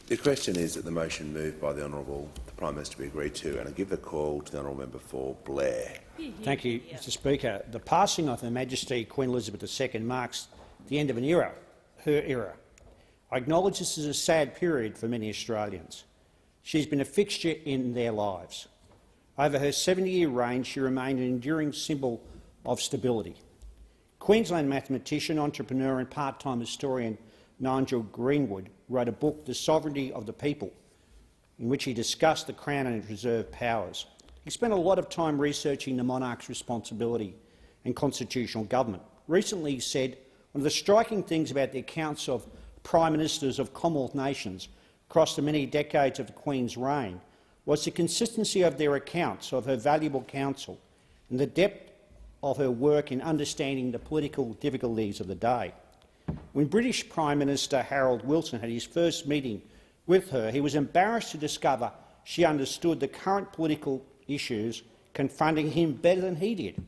The question is that the motion moved by the Honourable the Prime Minister be agreed to, and I give the call to the Honourable Member for Blair. Thank you, Mr Speaker. The passing of Her Majesty Queen Elizabeth II marks the end of an era, her era. I acknowledge this is a sad period for many Australians. She's been a fixture in their lives. Over her 70-year reign, she remained an enduring symbol of stability. Queensland mathematician, entrepreneur and part-time historian Nigel Greenwood wrote a book, The Sovereignty of the People, in which he discussed the Crown and its reserved powers. He spent a lot of time researching the monarch's responsibility and constitutional government. Recently he said, one of the striking things about the accounts of Prime Ministers of Commonwealth nations across the many decades of the Queen's reign was the consistency of their accounts of her valuable counsel and the depth of her work in understanding the political difficulties of the day. When British Prime Minister Harold Wilson had his first meeting with her, he was embarrassed to discover she understood the current political issues confronting him better than he did,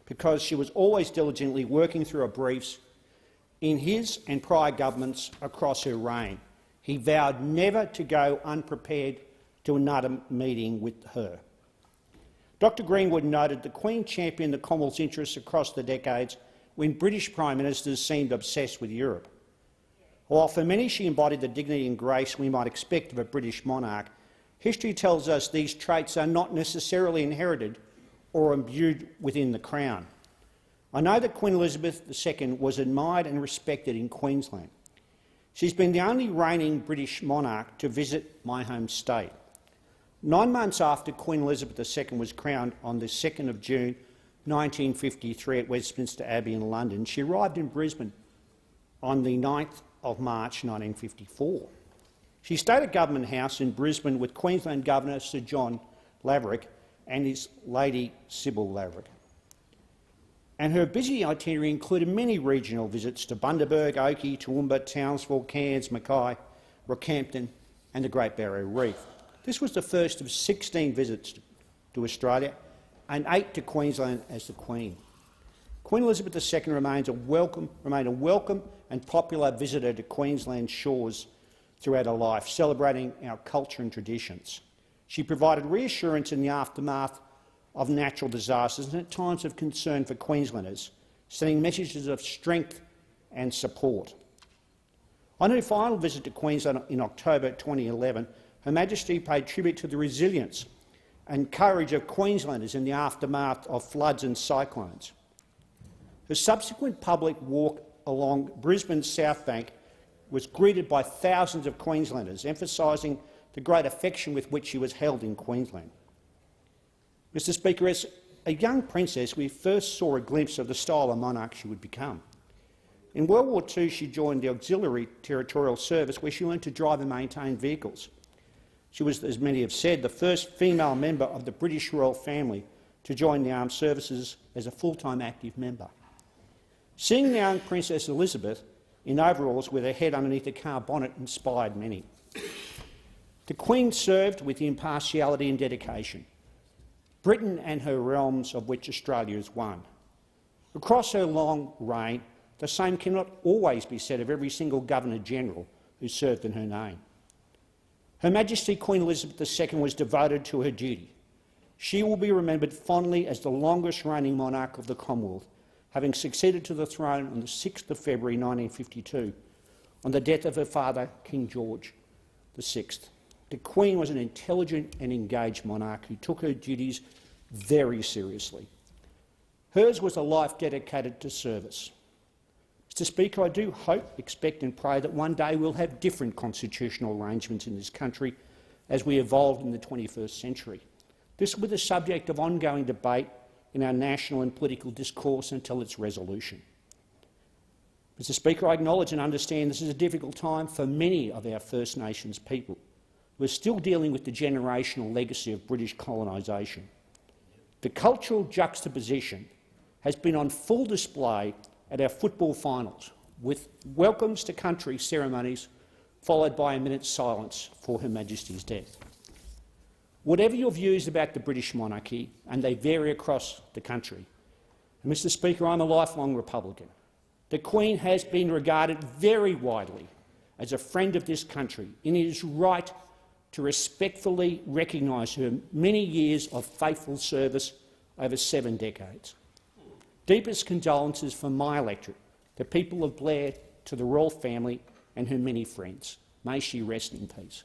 because she was always diligently working through her briefs in his and prior governments across her reign. He vowed never to go unprepared to another meeting with her. Dr Greenwood noted the Queen championed the Commonwealth's interests across the decades when British Prime Ministers seemed obsessed with Europe. While for many she embodied the dignity and grace we might expect of a British monarch, history tells us these traits are not necessarily inherited or imbued within the Crown. I know that Queen Elizabeth II was admired and respected in Queensland. She's been the only reigning British monarch to visit my home state. 9 months after Queen Elizabeth II was crowned on the 2nd of June 1953 at Westminster Abbey in London, she arrived in Brisbane on the 9th of March 1954. She stayed at Government House in Brisbane with Queensland Governor Sir John Laverick and his Lady Sybil Laverick. And her busy itinerary included many regional visits to Bundaberg, Oakey, Toowoomba, Townsville, Cairns, Mackay, Rockhampton and the Great Barrier Reef. This was the first of 16 visits to Australia and 8 to Queensland as the Queen. Queen Elizabeth II remained a welcome and popular visitor to Queensland shores throughout her life, celebrating our culture and traditions. She provided reassurance in the aftermath of natural disasters and at times of concern for Queenslanders, sending messages of strength and support. On her final visit to Queensland in October 2011, Her Majesty paid tribute to the resilience and courage of Queenslanders in the aftermath of floods and cyclones. Her subsequent public walk along Brisbane's South Bank was greeted by thousands of Queenslanders, emphasising the great affection with which she was held in Queensland. Mr Speaker, as a young princess, we first saw a glimpse of the style of monarch she would become. In World War II, she joined the Auxiliary Territorial Service, where she learned to drive and maintain vehicles. She was, as many have said, the first female member of the British royal family to join the armed services as a full-time active member. Seeing the young Princess Elizabeth in overalls with her head underneath a car bonnet inspired many. The Queen served with impartiality and dedication, Britain and her realms of which Australia is one. Across her long reign, the same cannot always be said of every single Governor-General who served in her name. Her Majesty Queen Elizabeth II was devoted to her duty. She will be remembered fondly as the longest-reigning monarch of the Commonwealth, having succeeded to the throne on the 6th of February 1952 on the death of her father, King George VI. The Queen was an intelligent and engaged monarch who took her duties very seriously. Hers was a life dedicated to service. Mr Speaker, I do hope, expect and pray that one day we'll have different constitutional arrangements in this country as we evolve in the 21st century. This will be the subject of ongoing debate in our national and political discourse until its resolution. Mr Speaker, I acknowledge and understand this is a difficult time for many of our First Nations people who are still dealing with the generational legacy of British colonisation. The cultural juxtaposition has been on full display at our football finals, with welcomes to country ceremonies followed by a minute's silence for Her Majesty's death. Whatever your views about the British monarchy, and they vary across the country, and Mr Speaker, I'm a lifelong Republican, the Queen has been regarded very widely as a friend of this country, and it is right to respectfully recognise her many years of faithful service over 7 decades. Deepest condolences from my electorate, the people of Blair, to the royal family and her many friends. May she rest in peace.